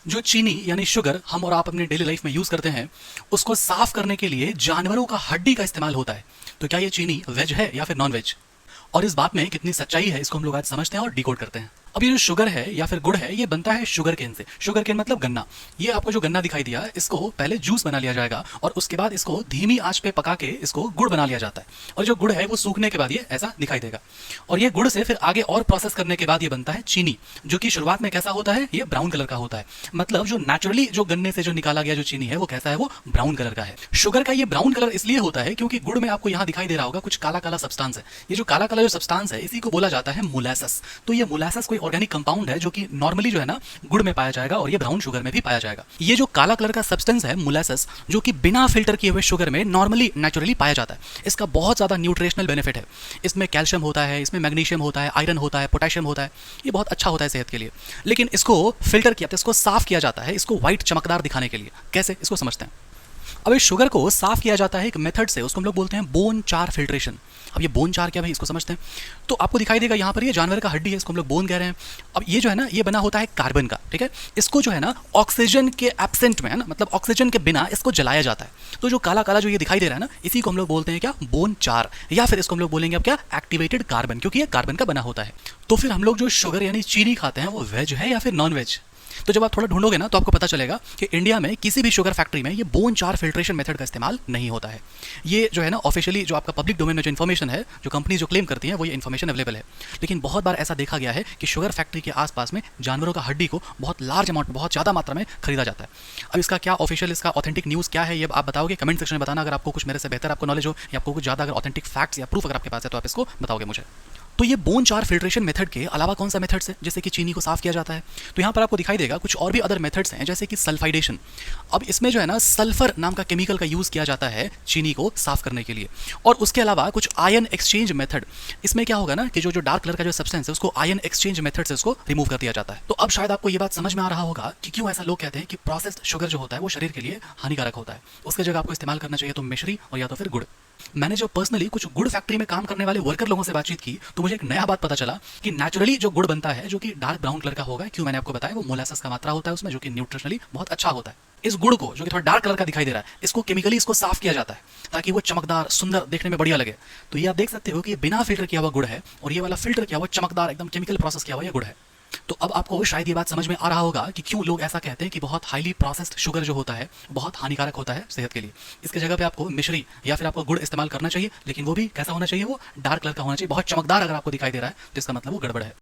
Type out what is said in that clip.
जो चीनी यानी शुगर हम और आप अपने डेली लाइफ में यूज करते हैं, उसको साफ करने के लिए जानवरों का हड्डी का इस्तेमाल होता है। तो क्या ये चीनी वेज है या फिर नॉन वेज? और इस बात में कितनी सच्चाई है, इसको हम लोग आज समझते हैं और डिकोड करते हैं। अब ये जो शुगर है या फिर गुड़ है, ये बनता है शुगर केन से। शुगर केन मतलब गन्ना। ये आपको जो गन्ना दिखाई दिया, इसको पहले जूस बना लिया जाएगा और उसके बाद इसको धीमी आंच पे पका के इसको गुड़ बना लिया जाता है। और जो गुड़ है वो सूखने के बाद ये ऐसा दिखाई देगा। और ये गुड़ से फिर आगे और प्रोसेस करने के बाद ये बनता है चीनी, जो कि शुरुआत में कैसा होता है, ये ब्राउन कलर का होता है। मतलब जो नेचुरली जो गन्ने से जो निकाला गया जो चीनी है वो कैसा है, वो ब्राउन कलर का है। शुगर का ये ब्राउन कलर इसलिए होता है क्योंकि गुड़ में आपको यहाँ दिखाई दे रहा होगा कुछ काला काला सब्सटेंस है। ये जो काला काला जो सब्सटेंस है, इसी को बोला जाता है मोलासेस। तो ये मोलासेस कोई ऑर्गेनिक कंपाउंड है जो कि नॉर्मली जो है ना गुड़ में पाया जाएगा और ये ब्राउन शुगर में भी पाया जाएगा। ये जो काला कलर का सब्सटेंस है मोलासेस, जो कि बिना फिल्टर किए हुए शुगर में नॉर्मली नेचुरली पाया जाता है। इसका बहुत ज्यादा न्यूट्रिशनल बेनिफिट है। इसमें कैल्शियम होता है, इसमें मैग्नीशियम होता है, आयरन होता है, पोटेशियम होता है। ये बहुत अच्छा होता है सेहत के लिए। लेकिन इसको फिल्टर किया, इसको साफ किया जाता है, इसको व्हाइट चमकदार दिखाने के लिए। कैसे, इसको समझते हैं। अब इस शुगर को साफ किया जाता है एक मेथड से, उसको हम लोग बोलते हैं बोन चार फिल्ट्रेशन। अब ये बोन चार क्या भाई, इसको समझते हैं। तो आपको दिखाई देगा यहाँ पर ये जानवर का हड्डी है, इसको हम लोग बोन कह रहे हैं। अब ये जो है ना, ये बना होता है कार्बन का, ठीक है। इसको जो है ना ऑक्सीजन के एब्सेंट में है ना, मतलब ऑक्सीजन के बिना इसको जलाया जाता है। तो जो काला काला जो ये दिखाई दे रहा है ना, इसी को हम लोग बोलते हैं क्या, बोन चार। या फिर इसको हम लोग बोलेंगे अब क्या, एक्टिवेटेड कार्बन, क्योंकि ये कार्बन का बना होता है। तो फिर हम लोग जो शुगर यानी चीनी खाते हैं वो वेज है या फिर नॉन वेज? तो जब आप थोड़ा ढूंढोगे ना तो आपको पता चलेगा कि इंडिया में किसी भी शुगर फैक्ट्री में ये बोन चार फिल्ट्रेशन मेथड का इस्तेमाल नहीं होता है। ये जो है ना ऑफिशियली जो आपका पब्लिक डोमेन में जो इन्फॉर्मेशन है, जो कंपनी जो क्लेम करती है, वो ये इन्फॉर्मेशन अवेलेबल है। लेकिन बहुत बार ऐसा देखा गया है कि शुगर फैक्ट्री के आसपास में जानवरों का हड्डी को बहुत लार्ज अमाउंट में, बहुत ज़्यादा मात्रा में खरीदा जाता है। अब इसका क्या ऑफिशियल, इसका ऑथेंटिक न्यूज़ क्या है, ये आप बताओगे कमेंट सेक्शन में बताना। अगर आपको कुछ मेरे से बेहतर आपको नॉलेज हो या आपको कुछ ज़्यादा अगर ऑथेंटिक फैक्ट्स या प्रूफ अगर आपके पास है तो आप इसको बताओगे मुझे। तो ये बोन चार फिल्ट्रेशन मेथड के अलावा कौन सा मेथड्स है जैसे कि चीनी को साफ किया जाता है? तो यहाँ पर आपको दिखाई देगा कुछ और भी अदर मेथड्स हैं, जैसे कि सल्फाइडेशन। अब इसमें जो है ना सल्फर नाम का केमिकल का यूज़ किया जाता है चीनी को साफ करने के लिए। और उसके अलावा कुछ आयन एक्सचेंज मेथड। इसमें क्या होगा ना कि जो डार्क कलर का जो सब्सटेंस है उसको आयन एक्सचेंज मेथड से उसको रिमूव कर दिया जाता है। तो अब शायद आपको ये बात समझ में आ रहा होगा कि क्यों ऐसा लोग कहते हैं कि प्रोसेस्ड शुगर जो होता है वो शरीर के लिए हानिकारक होता है। उसके जगह आपको इस्तेमाल करना चाहिए तो मिश्री और या तो फिर गुड़। मैंने जो पर्सनली कुछ गुड़ फैक्ट्री में काम करने वाले वर्कर लोगों से बातचीत की तो मुझे एक नया बात पता चला कि नेचुरली जो गुड़ बनता है जो कि डार्क ब्राउन कलर का होगा, क्यों मैंने आपको बताया, वो मोलासेस का मात्रा होता है उसमें, जो कि न्यूट्रिशनली बहुत अच्छा होता है। इस गुड़ को जो कि थोड़ा डार्क कलर का दिखाई दे रहा है, इसको केमिकली इसको साफ किया जाता है ताकि वो चमकदार, सुंदर, देखने में बढ़िया लगे। तो ये आप देख सकते हो कि ये बिना फिल्टर किया हुआ गुड़ है और ये वाला फिल्टर किया हुआ चमकदार एकदम केमिकल प्रोसेस किया हुआ ये गुड़ है। तो अब आपको शायद ये बात समझ में आ रहा होगा कि क्यों लोग ऐसा कहते हैं कि बहुत हाईली प्रोसेस्ड शुगर जो होता है बहुत हानिकारक होता है सेहत के लिए। इसके जगह पे आपको मिश्री या फिर आपको गुड़ इस्तेमाल करना चाहिए, लेकिन वो भी कैसा होना चाहिए, वो डार्क कलर का होना चाहिए। बहुत चमकदार अगर आपको दिखाई दे रहा है तो इसका मतलब वो गड़बड़ है।